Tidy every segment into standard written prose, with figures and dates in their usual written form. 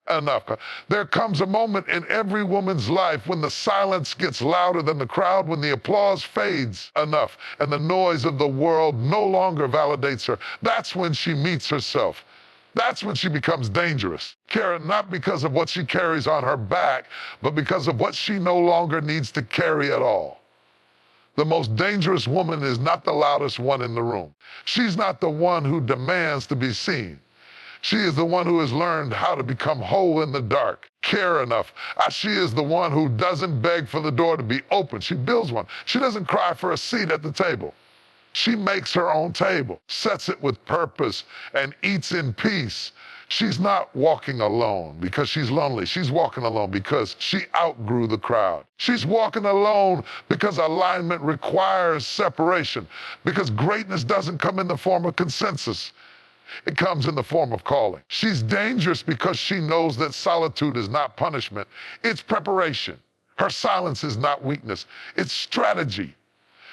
enough. There comes a moment in every woman's life when the silence gets louder than the crowd, when the applause fades enough and the noise of the world no longer validates her. That's when she meets herself. That's when she becomes dangerous. Karen, not because of what she carries on her back, but because of what she no longer needs to carry at all. The most dangerous woman is not the loudest one in the room. She's not the one who demands to be seen. She is the one who has learned how to become whole in the dark, care enough. She is the one who doesn't beg for the door to be open. She builds one. She doesn't cry for a seat at the table. She makes her own table, sets it with purpose, and eats in peace. She's not walking alone because she's lonely. She's walking alone because she outgrew the crowd. She's walking alone because alignment requires separation, because greatness doesn't come in the form of consensus. It comes in the form of calling. She's dangerous because she knows that solitude is not punishment, it's preparation. Her silence is not weakness, it's strategy.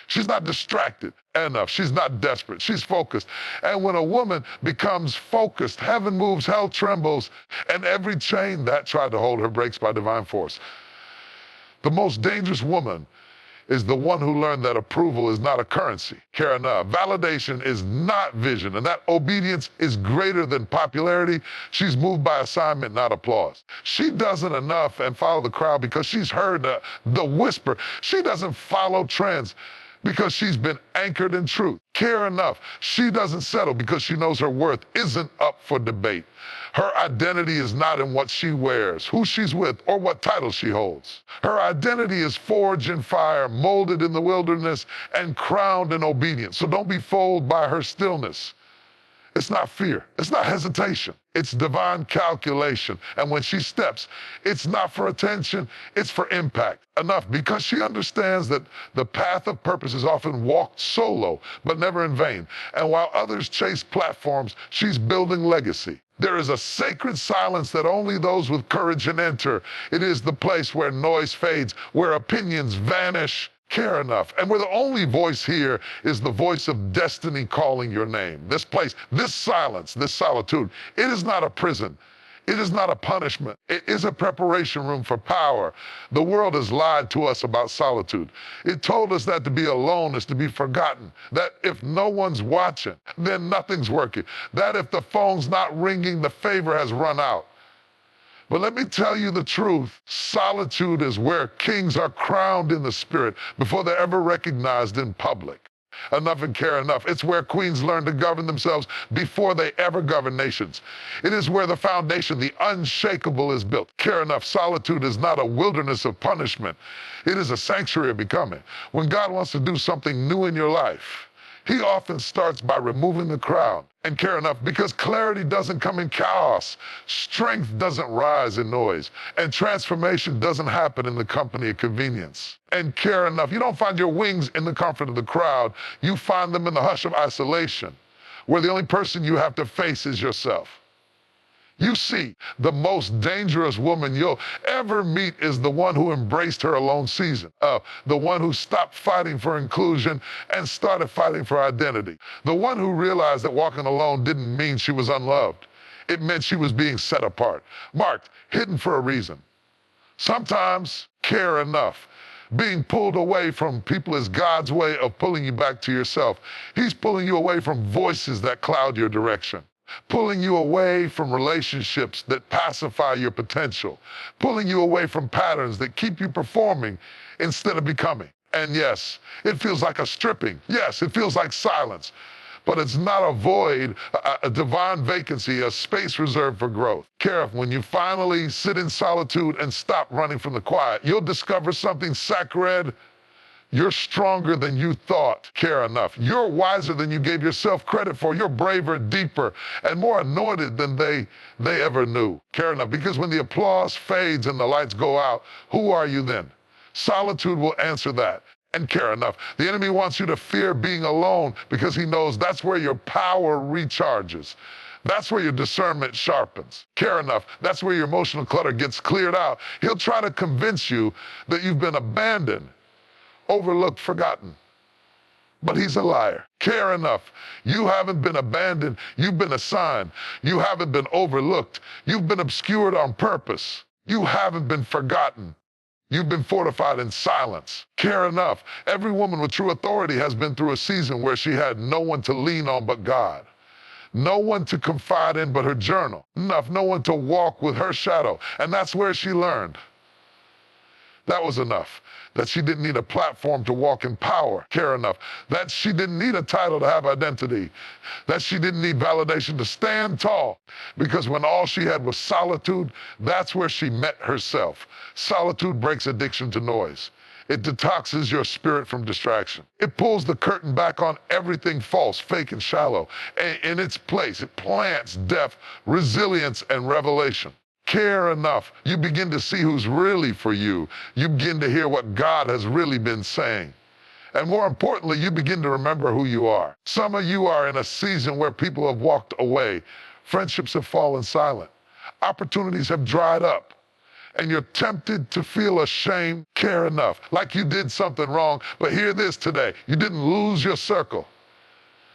She's not distracted enough. She's not desperate. She's focused. And when a woman becomes focused, heaven moves, hell trembles, and every chain that tried to hold her breaks by divine force. The most dangerous woman is the one who learned that approval is not a currency. Care enough. Validation is not vision, and that obedience is greater than popularity. She's moved by assignment, not applause. She doesn't enough and follow the crowd because she's heard the whisper. She doesn't follow trends because she's been anchored in truth. Care enough. She doesn't settle because she knows her worth isn't up for debate. Her identity is not in what she wears, who she's with, or what title she holds. Her identity is forged in fire, molded in the wilderness, and crowned in obedience. So don't be fooled by her stillness. It's not fear. It's not hesitation. It's divine calculation. And when she steps, it's not for attention, it's for impact. Enough because she understands that the path of purpose is often walked solo, but never in vain. And while others chase platforms, she's building legacy. There is a sacred silence that only those with courage can enter. It is the place where noise fades, where opinions vanish. Care enough. And where the only voice here is the voice of destiny calling your name. This place, this silence, this solitude, it is not a prison. It is not a punishment. It is a preparation room for power. The world has lied to us about solitude. It told us that to be alone is to be forgotten, that if no one's watching, then nothing's working, that if the phone's not ringing, the favor has run out. But let me tell you the truth. Solitude is where kings are crowned in the spirit before they're ever recognized in public. Enough and care enough. It's where queens learn to govern themselves before they ever govern nations. It is where the foundation, the unshakable, is built. Care enough. Solitude is not a wilderness of punishment. It is a sanctuary of becoming. When God wants to do something new in your life, He often starts by removing the crowd. And care enough, because clarity doesn't come in chaos, strength doesn't rise in noise, and transformation doesn't happen in the company of convenience. And care enough, you don't find your wings in the comfort of the crowd, you find them in the hush of isolation, where the only person you have to face is yourself. You see, the most dangerous woman you'll ever meet is the one who embraced her alone season, the one who stopped fighting for inclusion and started fighting for identity, the one who realized that walking alone didn't mean she was unloved. It meant she was being set apart, marked, hidden for a reason. Sometimes, care enough. Being pulled away from people is God's way of pulling you back to yourself. He's pulling you away from voices that cloud your direction, pulling you away from relationships that pacify your potential, pulling you away from patterns that keep you performing instead of becoming. And yes, it feels like a stripping. Yes, it feels like silence. But it's not a void, a divine vacancy, a space reserved for growth. Care, when you finally sit in solitude and stop running from the quiet, you'll discover something sacred. You're stronger than you thought. Care enough. You're wiser than you gave yourself credit for. You're braver, deeper, and more anointed than they ever knew. Care enough. Because when the applause fades and the lights go out, who are you then? Solitude will answer that. And care enough. The enemy wants you to fear being alone because he knows that's where your power recharges. That's where your discernment sharpens. Care enough. That's where your emotional clutter gets cleared out. He'll try to convince you that you've been abandoned, overlooked, forgotten. but he's a liar. Care enough. You haven't been abandoned. You've been assigned. You haven't been overlooked. You've been obscured on purpose. You haven't been forgotten. You've been fortified in silence. Care enough. Every woman with true authority has been through a season where she had no one to lean on but God. No one to confide in but her journal. Enough, no one to walk with her shadow. And that's where she learned. That was enough. That she didn't need a platform to walk in power. Care enough. That she didn't need a title to have identity. That she didn't need validation to stand tall. Because when all she had was solitude, that's where she met herself. Solitude breaks addiction to noise. It detoxes your spirit from distraction. It pulls the curtain back on everything false, fake, and shallow. And in its place, it plants depth, resilience, and revelation. Care enough, you begin to see who's really for you. You begin to hear what God has really been saying. And more importantly, you begin to remember who you are. Some of you are in a season where people have walked away. Friendships have fallen silent. Opportunities have dried up. And you're tempted to feel ashamed. Care enough, like you did something wrong. But hear this today, you didn't lose your circle.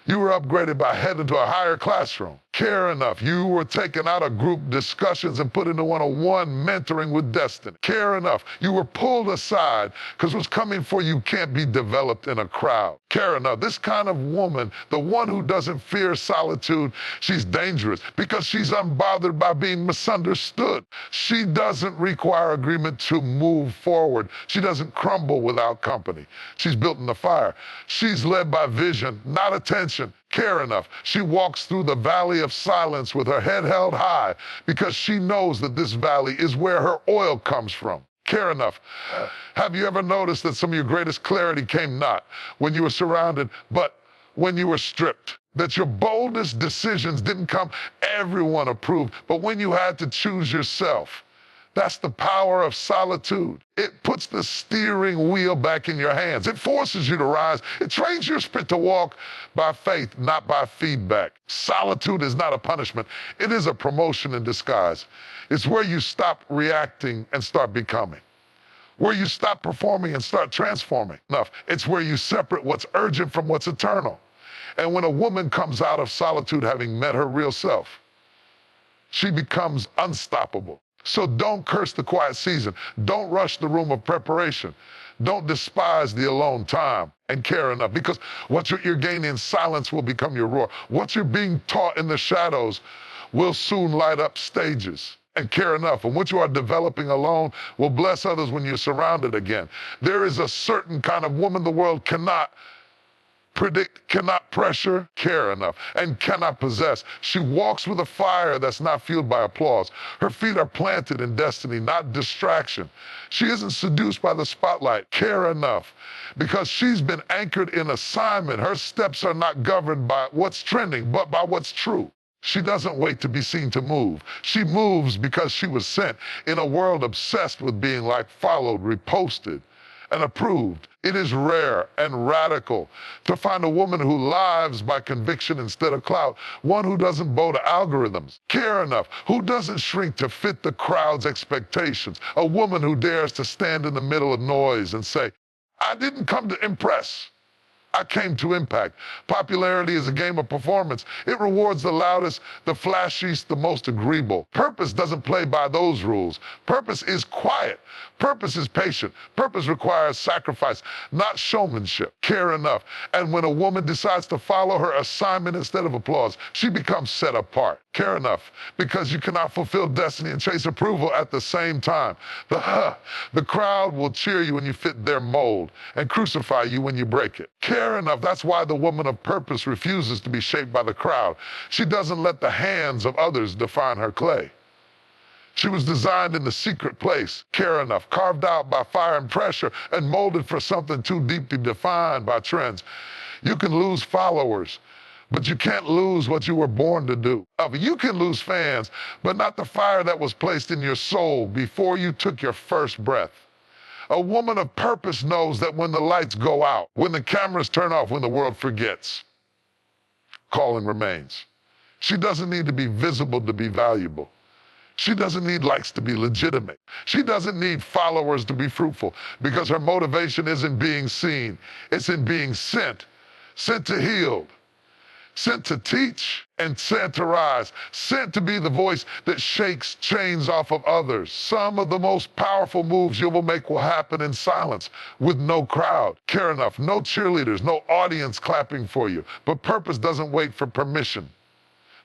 You were upgraded by heading to a higher classroom. Care enough. You were taken out of group discussions and put into one-on-one mentoring with destiny. Care enough. You were pulled aside because what's coming for you can't be developed in a crowd. Care enough. This kind of woman, the one who doesn't fear solitude, she's dangerous because she's unbothered by being misunderstood. She doesn't require agreement to move forward. She doesn't crumble without company. She's built in the fire. She's led by vision, not attention. Care enough. She walks through the valley of silence with her head held high because she knows that this valley is where her oil comes from. Care enough. Have you ever noticed that some of your greatest clarity came not when you were surrounded, but when you were stripped? That your boldest decisions didn't come everyone approved, but when you had to choose yourself. That's the power of solitude. It puts the steering wheel back in your hands. It forces you to rise. It trains your spirit to walk by faith, not by feedback. Solitude is not a punishment. It is a promotion in disguise. It's where you stop reacting and start becoming. Where you stop performing and start transforming. Enough. It's where you separate what's urgent from what's eternal. And when a woman comes out of solitude having met her real self, she becomes unstoppable. So don't curse the quiet season. Don't rush the room of preparation. Don't despise the alone time, and care enough, because what you're gaining in silence will become your roar. What you're being taught in the shadows will soon light up stages. And care enough. And what you are developing alone will bless others when you're surrounded again. There is a certain kind of woman the world cannot predict, cannot pressure, care enough, and cannot possess. She walks with a fire that's not fueled by applause. Her feet are planted in destiny, not distraction. She isn't seduced by the spotlight, care enough, because she's been anchored in assignment. Her steps are not governed by what's trending, but by what's true. She doesn't wait to be seen to move. She moves because she was sent in a world obsessed with being like followed, reposted, and approved. It is rare and radical to find a woman who lives by conviction instead of clout, one who doesn't bow to algorithms, care enough, who doesn't shrink to fit the crowd's expectations, a woman who dares to stand in the middle of noise and say, I didn't come to impress. I came to impact. Popularity is a game of performance. It rewards the loudest, the flashiest, the most agreeable. Purpose doesn't play by those rules. Purpose is quiet. Purpose is patient. Purpose requires sacrifice, not showmanship. Care enough. And when a woman decides to follow her assignment instead of applause, she becomes set apart. Care enough, because you cannot fulfill destiny and chase approval at the same time. The crowd will cheer you when you fit their mold and crucify you when you break it. Care enough. That's why the woman of purpose refuses to be shaped by the crowd. She doesn't let the hands of others define her clay. She was designed in the secret place, care enough, carved out by fire and pressure, and molded for something too deeply defined by trends. You can lose followers, but you can't lose what you were born to do. You can lose fans, but not the fire that was placed in your soul before you took your first breath. A woman of purpose knows that when the lights go out, when the cameras turn off, when the world forgets, calling remains. She doesn't need to be visible to be valuable. She doesn't need likes to be legitimate. She doesn't need followers to be fruitful, because her motivation isn't being seen, it's in being sent. sent to heal, sent to teach, and sent to rise, sent to be the voice that shakes chains off of others. Some of the most powerful moves you will make will happen in silence, with no crowd. Care enough, no cheerleaders, no audience clapping for you. But purpose doesn't wait for permission.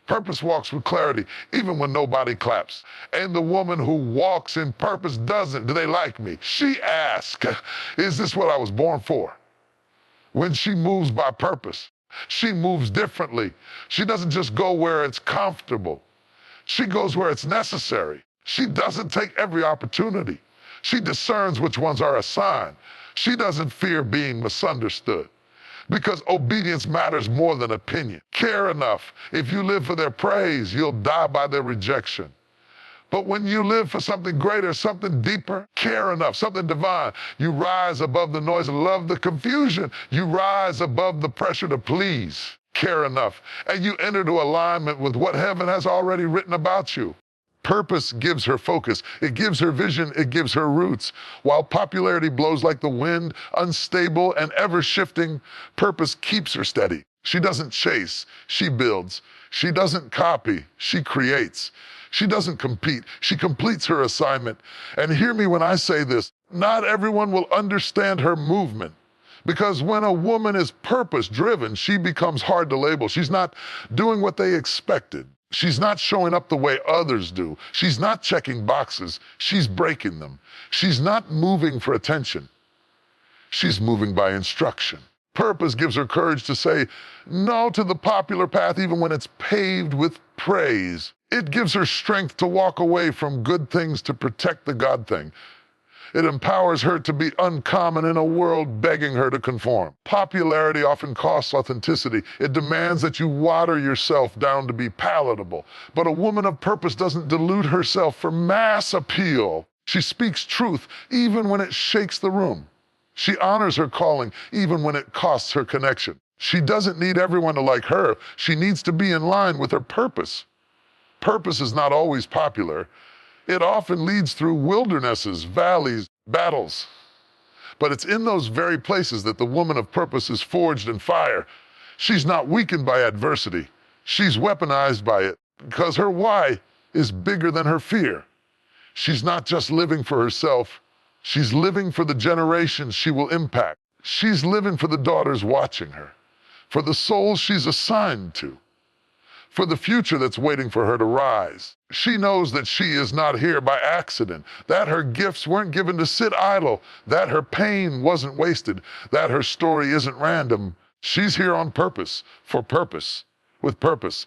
Purpose walks with clarity, even when nobody claps. And the woman who walks in purpose doesn't. Do they like me? She asks, is this what I was born for? When she moves by purpose, she moves differently. She doesn't just go where it's comfortable. She goes where it's necessary. She doesn't take every opportunity. She discerns which ones are a sign. She doesn't fear being misunderstood, because obedience matters more than opinion. Care enough. If you live for their praise, you'll die by their rejection. But when you live for something greater, something deeper, care enough, something divine, you rise above the noise and love the confusion. You rise above the pressure to please. Care enough. And you enter to alignment with what heaven has already written about you. Purpose gives her focus. It gives her vision. It gives her roots. While popularity blows like the wind, unstable and ever shifting, purpose keeps her steady. She doesn't chase, she builds. She doesn't copy, she creates. She doesn't compete, she completes her assignment. And hear me when I say this, not everyone will understand her movement. Because when a woman is purpose-driven, she becomes hard to label. She's not doing what they expected. She's not showing up the way others do. She's not checking boxes. She's breaking them. She's not moving for attention. She's moving by instruction. Purpose gives her courage to say no to the popular path even when it's paved with praise. It gives her strength to walk away from good things to protect the God thing. It empowers her to be uncommon in a world begging her to conform. Popularity often costs authenticity. It demands that you water yourself down to be palatable. But a woman of purpose doesn't dilute herself for mass appeal. She speaks truth even when it shakes the room. She honors her calling even when it costs her connection. She doesn't need everyone to like her. She needs to be in line with her purpose. Purpose is not always popular. It often leads through wildernesses, valleys, battles. But it's in those very places that the woman of purpose is forged in fire. She's not weakened by adversity. She's weaponized by it because her why is bigger than her fear. She's not just living for herself. She's living for the generations she will impact. She's living for the daughters watching her, for the souls she's assigned to, for the future that's waiting for her to rise. She knows that she is not here by accident, that her gifts weren't given to sit idle, that her pain wasn't wasted, that her story isn't random. She's here on purpose, for purpose, with purpose.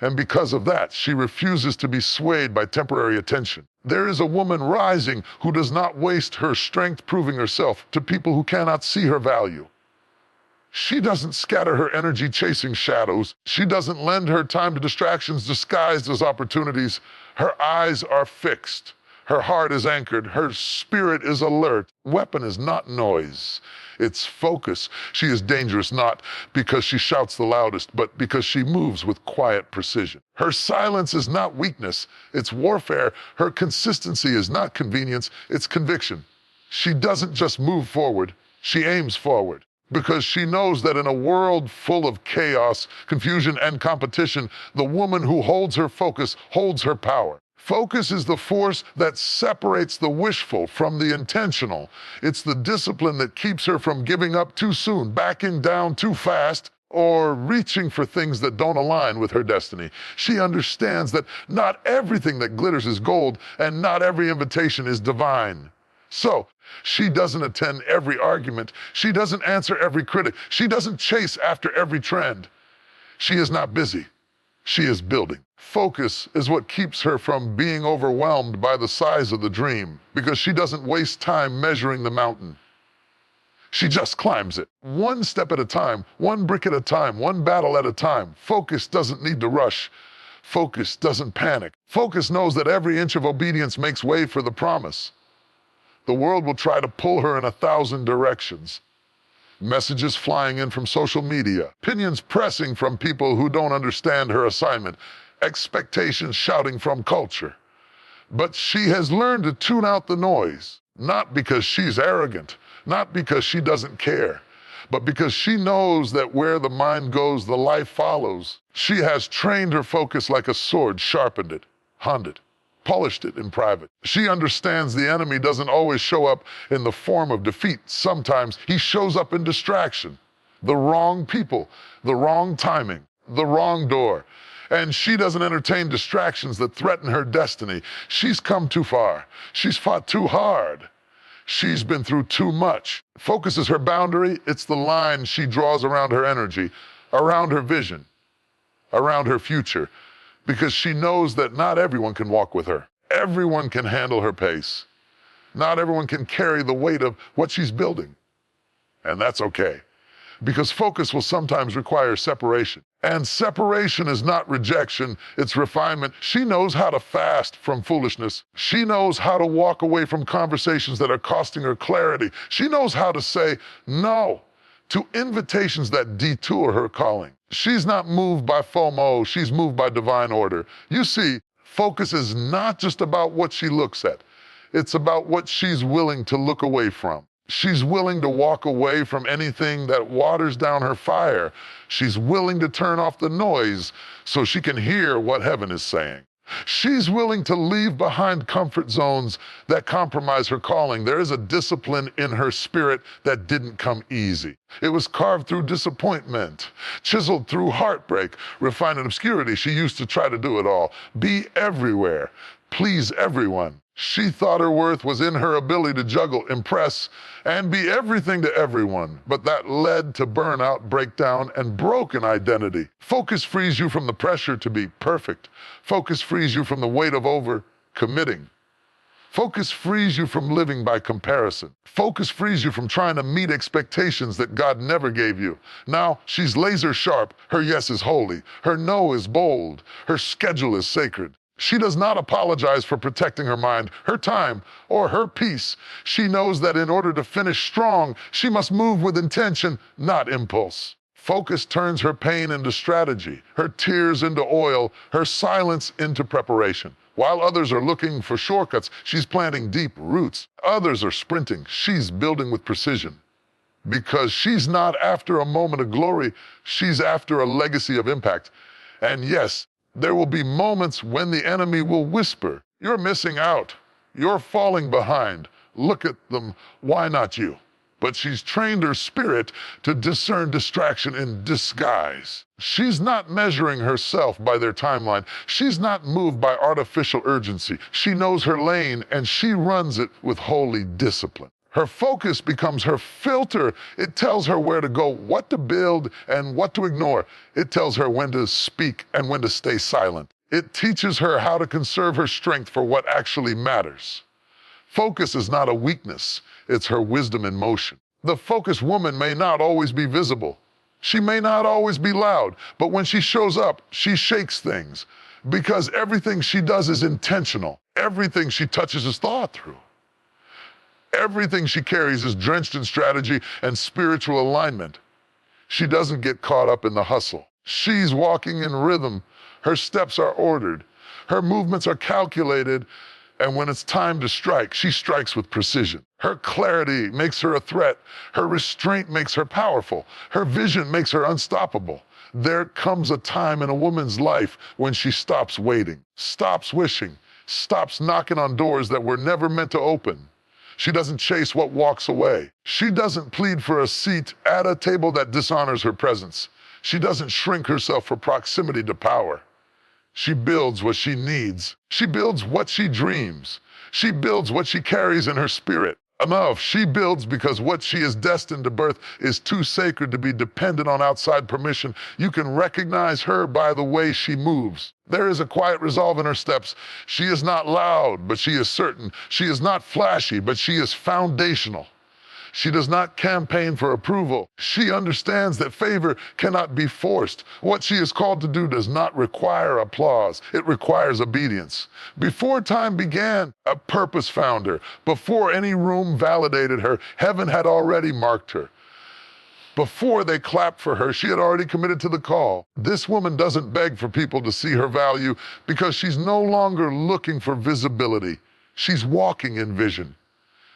And because of that, she refuses to be swayed by temporary attention. There is a woman rising who does not waste her strength proving herself to people who cannot see her value. She doesn't scatter her energy chasing shadows. She doesn't lend her time to distractions disguised as opportunities. Her eyes are fixed. Her heart is anchored. Her spirit is alert. Weapon is not noise. It's focus. She is dangerous not because she shouts the loudest, but because she moves with quiet precision. Her silence is not weakness. It's warfare. Her consistency is not convenience. It's conviction. She doesn't just move forward. She aims forward. Because she knows that in a world full of chaos, confusion, and competition, the woman who holds her focus holds her power. Focus is the force that separates the wishful from the intentional. It's the discipline that keeps her from giving up too soon, backing down too fast, or reaching for things that don't align with her destiny. She understands that not everything that glitters is gold, and not every invitation is divine. So, she doesn't attend every argument. She doesn't answer every critic. She doesn't chase after every trend. She is not busy. She is building. Focus is what keeps her from being overwhelmed by the size of the dream, because she doesn't waste time measuring the mountain. She just climbs it. One step at a time, one brick at a time, one battle at a time. Focus doesn't need to rush. Focus doesn't panic. Focus knows that every inch of obedience makes way for the promise. The world will try to pull her in 1,000 directions. Messages flying in from social media, opinions pressing from people who don't understand her assignment, expectations shouting from culture. But she has learned to tune out the noise, not because she's arrogant, not because she doesn't care, But because she knows that where the mind goes, the life follows, she has trained her focus like a sword, sharpened it, honed it, polished it in private. She understands the enemy doesn't always show up in the form of defeat. Sometimes he shows up in distraction, the wrong people, the wrong timing, the wrong door. And she doesn't entertain distractions that threaten her destiny. She's come too far. She's fought too hard. She's been through too much. Focus is her boundary. It's the line she draws around her energy, around her vision, around her future, because she knows that not everyone can walk with her. Everyone can handle her pace. Not everyone can carry the weight of what she's building. And that's okay, because focus will sometimes require separation. And separation is not rejection, it's refinement. She knows how to fast from foolishness. She knows how to walk away from conversations that are costing her clarity. She knows how to say no to invitations that detour her calling. She's not moved by FOMO, she's moved by divine order. You see, focus is not just about what she looks at. It's about what she's willing to look away from. She's willing to walk away from anything that waters down her fire. She's willing to turn off the noise so she can hear what heaven is saying. She's willing to leave behind comfort zones that compromise her calling. There is a discipline in her spirit that didn't come easy. It was carved through disappointment, chiseled through heartbreak, refined in obscurity. She used to try to do it all, be everywhere, please everyone. She thought her worth was in her ability to juggle, impress, and be everything to everyone. But that led to burnout, breakdown, and broken identity. Focus frees you from the pressure to be perfect. Focus frees you from the weight of over-committing. Focus frees you from living by comparison. Focus frees you from trying to meet expectations that God never gave you. Now, she's laser sharp. Her yes is holy. Her no is bold. Her schedule is sacred. She does not apologize for protecting her mind, her time, or her peace. She knows that in order to finish strong, she must move with intention, not impulse. Focus turns her pain into strategy, her tears into oil, her silence into preparation. While others are looking for shortcuts, she's planting deep roots. Others are sprinting, she's building with precision. Because she's not after a moment of glory, she's after a legacy of impact. And yes, there will be moments when the enemy will whisper, "You're missing out. You're falling behind. Look at them. Why not you?" But she's trained her spirit to discern distraction in disguise. She's not measuring herself by their timeline. She's not moved by artificial urgency. She knows her lane, and she runs it with holy discipline. Her focus becomes her filter. It tells her where to go, what to build, and what to ignore. It tells her when to speak and when to stay silent. It teaches her how to conserve her strength for what actually matters. Focus is not a weakness. It's her wisdom in motion. The focused woman may not always be visible. She may not always be loud, but when she shows up, she shakes things because everything she does is intentional. Everything she touches is thought through. Everything she carries is drenched in strategy and spiritual alignment. She doesn't get caught up in the hustle. She's walking in rhythm. Her steps are ordered. Her movements are calculated. And when it's time to strike, she strikes with precision. Her clarity makes her a threat. Her restraint makes her powerful. Her vision makes her unstoppable. There comes a time in a woman's life when she stops waiting, stops wishing, stops knocking on doors that were never meant to open. She doesn't chase what walks away. She doesn't plead for a seat at a table that dishonors her presence. She doesn't shrink herself for proximity to power. She builds what she needs. She builds what she dreams. She builds what she carries in her spirit. Enough. She builds because what she is destined to birth is too sacred to be dependent on outside permission. You can recognize her by the way she moves. There is a quiet resolve in her steps. She is not loud, but she is certain. She is not flashy, but she is foundational. She does not campaign for approval. She understands that favor cannot be forced. What she is called to do does not require applause. It requires obedience. Before time began, a purpose found her. Before any room validated her, heaven had already marked her. Before they clapped for her, she had already committed to the call. This woman doesn't beg for people to see her value because she's no longer looking for visibility. She's walking in vision.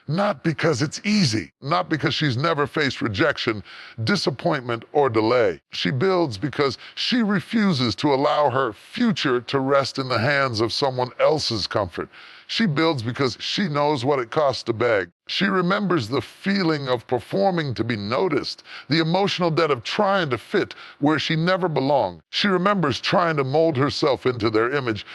Not because it's easy, not because she's never faced rejection, disappointment, or delay. She builds because she refuses to allow her future to rest in the hands of someone else's comfort. She builds because she knows what it costs to beg. She remembers the feeling of performing to be noticed, the emotional debt of trying to fit where she never belonged. She remembers trying to mold herself into their image,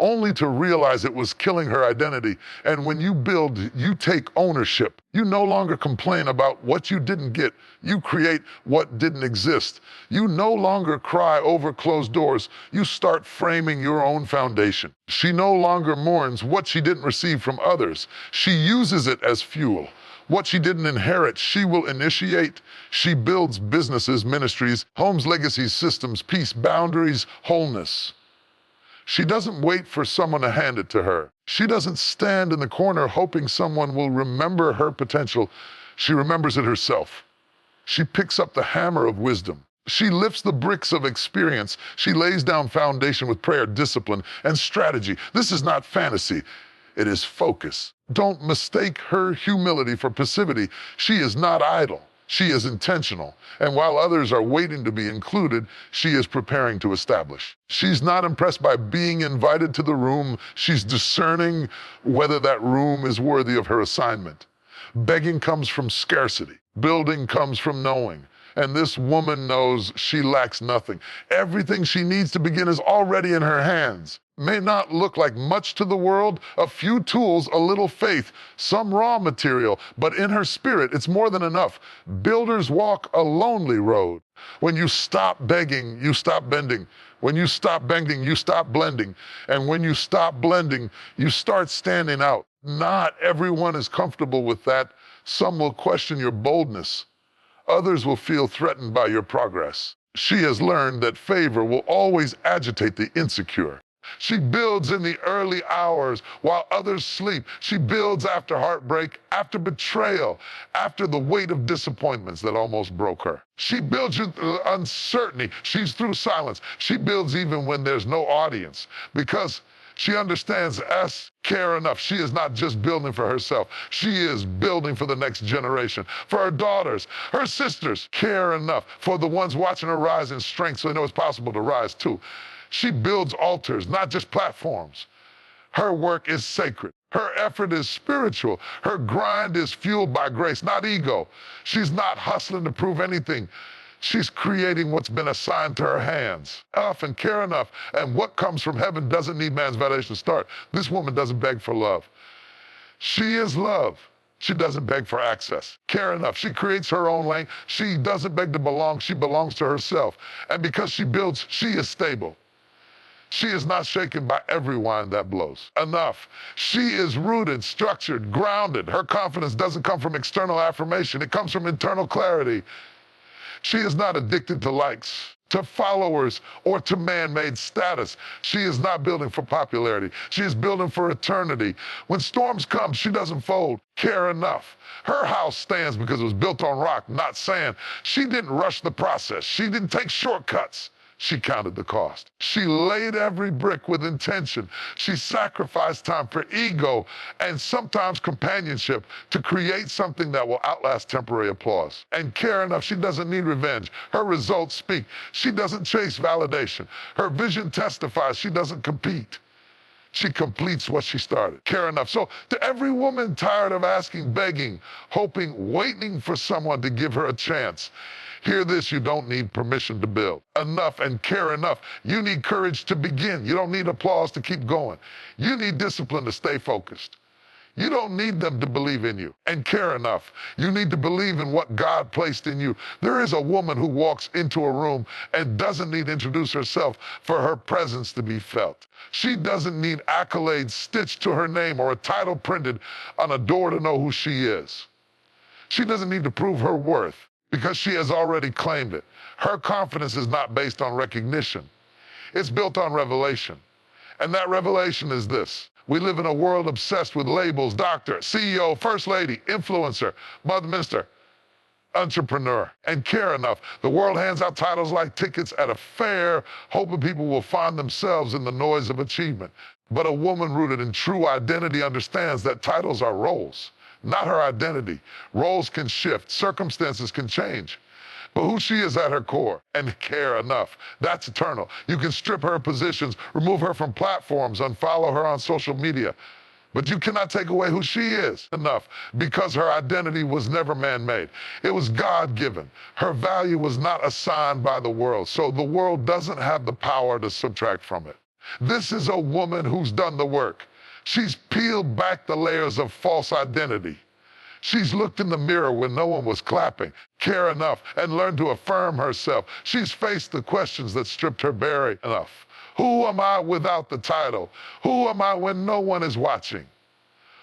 only to realize it was killing her identity. And when you build, you take ownership. You no longer complain about what you didn't get. You create what didn't exist. You no longer cry over closed doors. You start framing your own foundation. She no longer mourns what she didn't receive from others. She uses it as fuel. What she didn't inherit, she will initiate. She builds businesses, ministries, homes, legacies, systems, peace, boundaries, wholeness. She doesn't wait for someone to hand it to her. She doesn't stand in the corner hoping someone will remember her potential. She remembers it herself. She picks up the hammer of wisdom. She lifts the bricks of experience. She lays down foundation with prayer, discipline, and strategy. This is not fantasy. It is focus. Don't mistake her humility for passivity. She is not idle. She is intentional. And while others are waiting to be included, she is preparing to establish. She's not impressed by being invited to the room. She's discerning whether that room is worthy of her assignment. Begging comes from scarcity. Building comes from knowing. And this woman knows she lacks nothing. Everything she needs to begin is already in her hands. May not look like much to the world, a few tools, a little faith, some raw material, but in her spirit, it's more than enough. Builders walk a lonely road. When you stop begging, you stop bending. When you stop bending, you stop blending. And when you stop blending, you start standing out. Not everyone is comfortable with that. Some will question your boldness. Others will feel threatened by your progress. She has learned that favor will always agitate the insecure. She builds in the early hours while others sleep. She builds after heartbreak, after betrayal, after the weight of disappointments that almost broke her. She builds through uncertainty. She's through silence. She builds even when there's no audience because she understands us care enough. She is not just building for herself. She is building for the next generation, for her daughters, her sisters. Care enough for the ones watching her rise in strength so they know it's possible to rise too. She builds altars, not just platforms. Her work is sacred. Her effort is spiritual. Her grind is fueled by grace, not ego. She's not hustling to prove anything. She's creating what's been assigned to her hands. Often care enough, and what comes from heaven doesn't need man's validation to start. This woman doesn't beg for love. She is love. She doesn't beg for access. Care enough. She creates her own lane. She doesn't beg to belong. She belongs to herself. And because she builds, she is stable. She is not shaken by every wind that blows. Enough. She is rooted, structured, grounded. Her confidence doesn't come from external affirmation. It comes from internal clarity. She is not addicted to likes, to followers, or to man-made status. She is not building for popularity. She is building for eternity. When storms come, she doesn't fold. Care enough. Her house stands because it was built on rock, not sand. She didn't rush the process. She didn't take shortcuts. She counted the cost. She laid every brick with intention. She sacrificed time for ego and sometimes companionship to create something that will outlast temporary applause. And care enough, she doesn't need revenge. Her results speak. She doesn't chase validation. Her vision testifies. She doesn't compete. She completes what she started. Care enough. So to every woman tired of asking, begging, hoping, waiting for someone to give her a chance, hear this: you don't need permission to build. Enough and care enough. You need courage to begin. You don't need applause to keep going. You need discipline to stay focused. You don't need them to believe in you. And care enough. You need to believe in what God placed in you. There is a woman who walks into a room and doesn't need to introduce herself for her presence to be felt. She doesn't need accolades stitched to her name or a title printed on a door to know who she is. She doesn't need to prove her worth because she has already claimed it. Her confidence is not based on recognition. It's built on revelation. And that revelation is this: we live in a world obsessed with labels: doctor, CEO, first lady, influencer, mother minister, entrepreneur. And care enough. The world hands out titles like tickets at a fair, hoping people will find themselves in the noise of achievement. But a woman rooted in true identity understands that titles are roles, not her identity. Roles can shift, circumstances can change. But who she is at her core, and care enough, that's eternal. You can strip her positions, remove her from platforms, unfollow her on social media, but you cannot take away who she is enough, because her identity was never man-made. It was God-given. Her value was not assigned by the world, so the world doesn't have the power to subtract from it. This is a woman who's done the work. She's peeled back the layers of false identity. She's looked in the mirror when no one was clapping, care enough, and learned to affirm herself. She's faced the questions that stripped her bare enough. Who am I without the title? Who am I when no one is watching?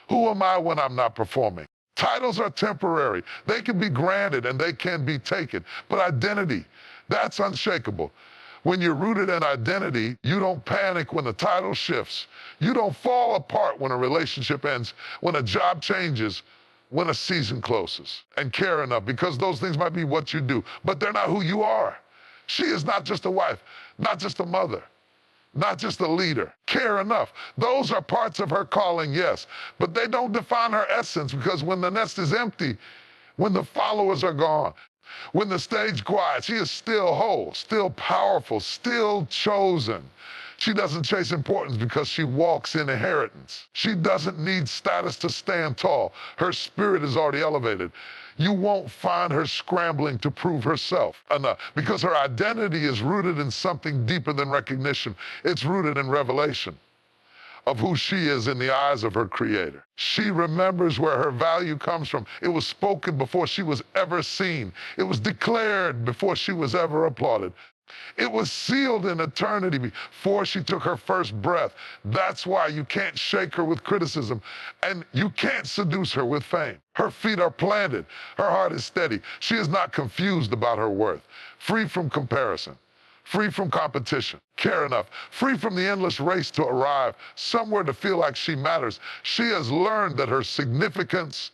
Who am I when I'm not performing? Titles are temporary. They can be granted and they can be taken. But identity, that's unshakable. When you're rooted in identity, you don't panic when the title shifts. You don't fall apart when a relationship ends, when a job changes, when a season closes. And care enough, because those things might be what you do, but they're not who you are. She is not just a wife, not just a mother, not just a leader. Care enough. Those are parts of her calling, yes, but they don't define her essence, because when the nest is empty, when the followers are gone, when the stage quiets, she is still whole, still powerful, still chosen. She doesn't chase importance because she walks in inheritance. She doesn't need status to stand tall. Her spirit is already elevated. You won't find her scrambling to prove herself enough, because her identity is rooted in something deeper than recognition. It's rooted in revelation of who she is in the eyes of her creator. She remembers where her value comes from. It was spoken before she was ever seen. It was declared before she was ever applauded. It was sealed in eternity before she took her first breath. That's why you can't shake her with criticism, and you can't seduce her with fame. Her feet are planted. Her heart is steady. She is not confused about her worth. Free from comparison. Free from competition. Care enough. Free from the endless race to arrive somewhere to feel like she matters. She has learned that her significance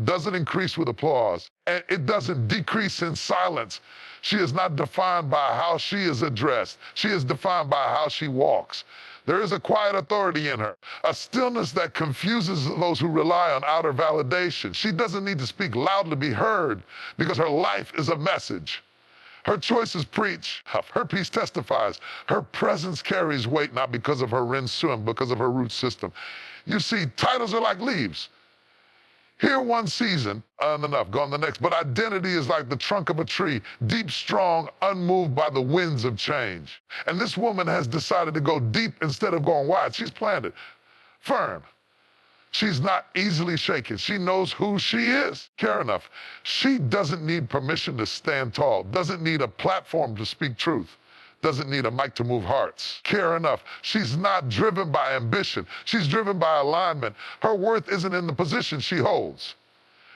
doesn't increase with applause, and it doesn't decrease in silence. She is not defined by how she is addressed. She is defined by how she walks. There is a quiet authority in her, a stillness that confuses those who rely on outer validation. She doesn't need to speak loud to be heard, because her life is a message. Her choices preach. Her peace testifies. Her presence carries weight, not because of her rin sum, because of her root system. You see, titles are like leaves. Here one season, enough, gone the next. But identity is like the trunk of a tree, deep, strong, unmoved by the winds of change. And this woman has decided to go deep instead of going wide. She's planted, firm. She's not easily shaken. She knows who she is. Care enough. She doesn't need permission to stand tall, doesn't need a platform to speak truth, doesn't need a mic to move hearts. Care enough. She's not driven by ambition. She's driven by alignment. Her worth isn't in the position she holds.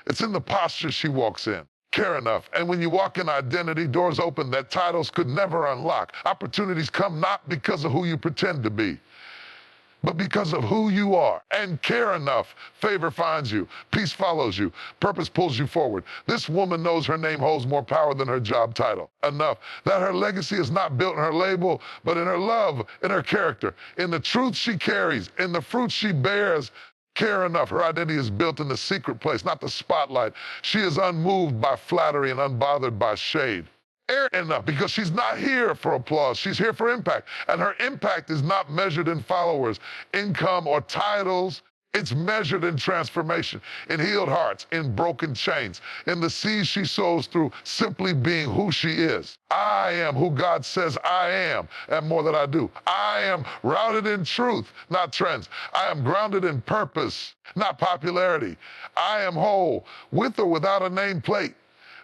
It's in the posture she walks in. Care enough. And when you walk in identity, doors open that titles could never unlock. Opportunities come not because of who you pretend to be, but because of who you are. And care enough. Favor finds you. Peace follows you. Purpose pulls you forward. This woman knows her name holds more power than her job title. Enough. That her legacy is not built in her label, but in her love, in her character, in the truth she carries, in the fruit she bears. Care enough. Her identity is built in the secret place, not the spotlight. She is unmoved by flattery and unbothered by shade. Air enough, because she's not here for applause. She's here for impact. And her impact is not measured in followers, income, or titles. It's measured in transformation, in healed hearts, in broken chains, in the seeds she sows through simply being who she is. I am who God says I am, and more than I do. I am rooted in truth, not trends. I am grounded in purpose, not popularity. I am whole, with or without a nameplate.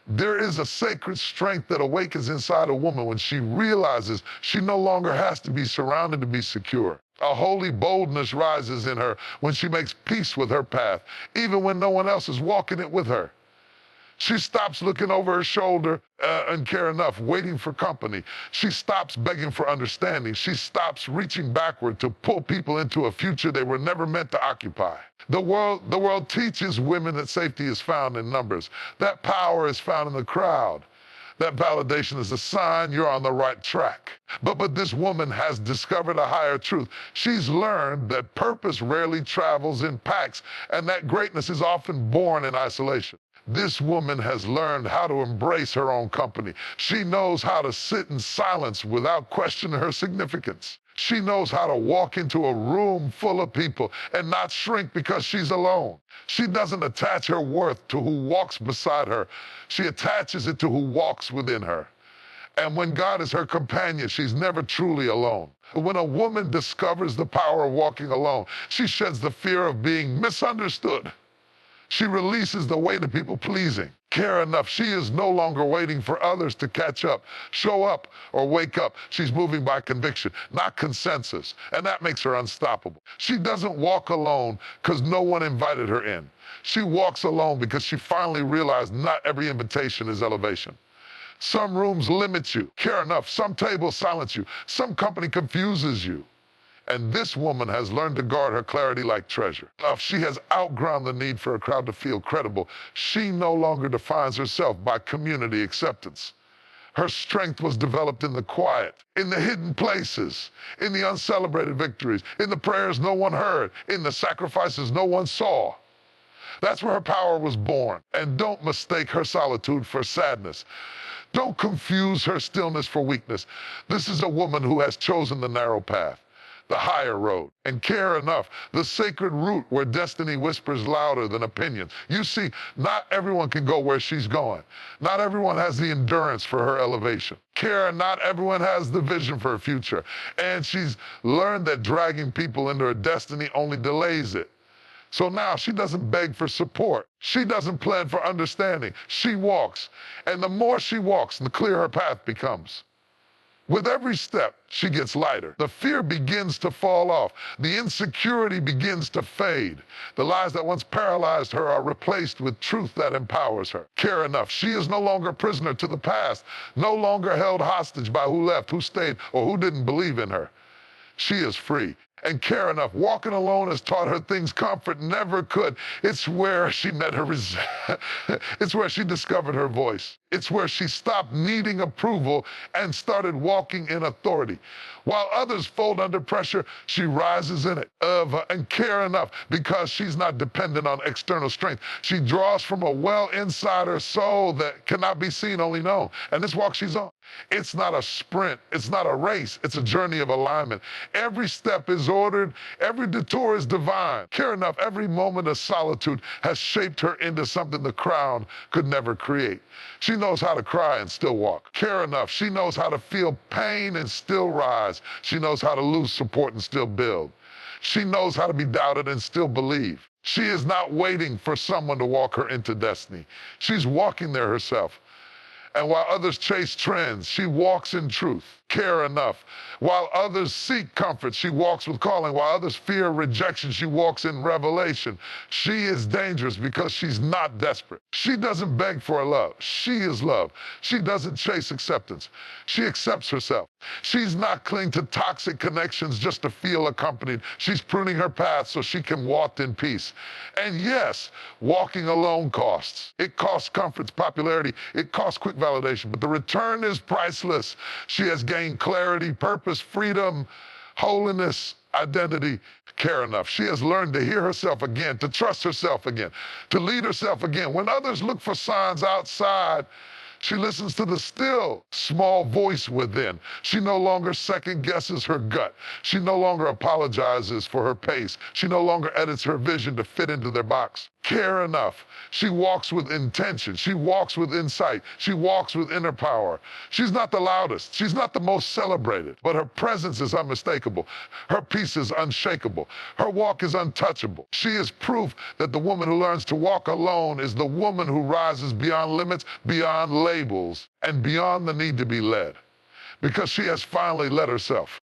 There is a sacred strength that awakens inside a woman when she realizes she no longer has to be surrounded to be secure. A holy boldness rises in her when she makes peace with her path, even when no one else is walking it with her. She stops looking over her shoulder and care enough, waiting for company. She stops begging for understanding. She stops reaching backward to pull people into a future they were never meant to occupy. The world teaches women that safety is found in numbers, that power is found in the crowd. That validation is a sign you're on the right track. But this woman has discovered a higher truth. She's learned that purpose rarely travels in packs, and that greatness is often born in isolation. This woman has learned how to embrace her own company. She knows how to sit in silence without questioning her significance. She knows how to walk into a room full of people and not shrink because she's alone. She doesn't attach her worth to who walks beside her. She attaches it to who walks within her. And when God is her companion, she's never truly alone. When a woman discovers the power of walking alone, she sheds the fear of being misunderstood. She releases the weight of people pleasing. Care enough. She is no longer waiting for others to catch up, show up, or wake up. She's moving by conviction, not consensus, and that makes her unstoppable. She doesn't walk alone because no one invited her in. She walks alone because she finally realized not every invitation is elevation. Some rooms limit you. Care enough. Some tables silence you. Some company confuses you. And this woman has learned to guard her clarity like treasure. She has outgrown the need for a crowd to feel credible. She no longer defines herself by community acceptance. Her strength was developed in the quiet, in the hidden places, in the uncelebrated victories, in the prayers no one heard, in the sacrifices no one saw. That's where her power was born. And don't mistake her solitude for sadness. Don't confuse her stillness for weakness. This is a woman who has chosen the narrow path, the higher road, and care enough, the sacred route where destiny whispers louder than opinions. You see, not everyone can go where she's going. Not everyone has the endurance for her elevation. Care, not everyone has the vision for her future. And she's learned that dragging people into her destiny only delays it. So now she doesn't beg for support. She doesn't plan for understanding. She walks. And the more she walks, the clearer her path becomes. With every step, she gets lighter. The fear begins to fall off. The insecurity begins to fade. The lies that once paralyzed her are replaced with truth that empowers her. Care enough. She is no longer a prisoner to the past, no longer held hostage by who left, who stayed, or who didn't believe in her. She is free. And care enough. Walking alone has taught her things comfort never could. It's where she met her it's where she discovered her voice. It's where she stopped needing approval and started walking in authority. While others fold under pressure, she rises in it. And care enough because she's not dependent on external strength. She draws from a well inside her soul that cannot be seen, only known. And this walk she's on, it's not a sprint. It's not a race. It's a journey of alignment. Every step is ordered. Every detour is divine. Care enough, every moment of solitude has shaped her into something the crowd could never create. She knows how to cry and still walk. Care enough, she knows how to feel pain and still rise. She knows how to lose support and still build. She knows how to be doubted and still believe. She is not waiting for someone to walk her into destiny. She's walking there herself. And while others chase trends, she walks in truth. Care enough. While others seek comfort, she walks with calling. While others fear rejection, she walks in revelation. She is dangerous because she's not desperate. She doesn't beg for love. She is love. She doesn't chase acceptance. She accepts herself. She's not clinging to toxic connections just to feel accompanied. She's pruning her path so she can walk in peace. And yes, walking alone costs. It costs comforts, popularity. It costs quick validation, but the return is priceless. She has gained clarity, purpose, freedom, holiness, identity. Care enough. She has learned to hear herself again, to trust herself again, to lead herself again. When others look for signs outside, she listens to the still, small voice within. She no longer second guesses her gut. She no longer apologizes for her pace. She no longer edits her vision to fit into their box. Care enough. She walks with intention. She walks with insight. She walks with inner power. She's not the loudest. She's not the most celebrated, but her presence is unmistakable. Her peace is unshakable. Her walk is untouchable. She is proof that the woman who learns to walk alone is the woman who rises beyond limits, beyond labels, and beyond the need to be led. Because she has finally led herself.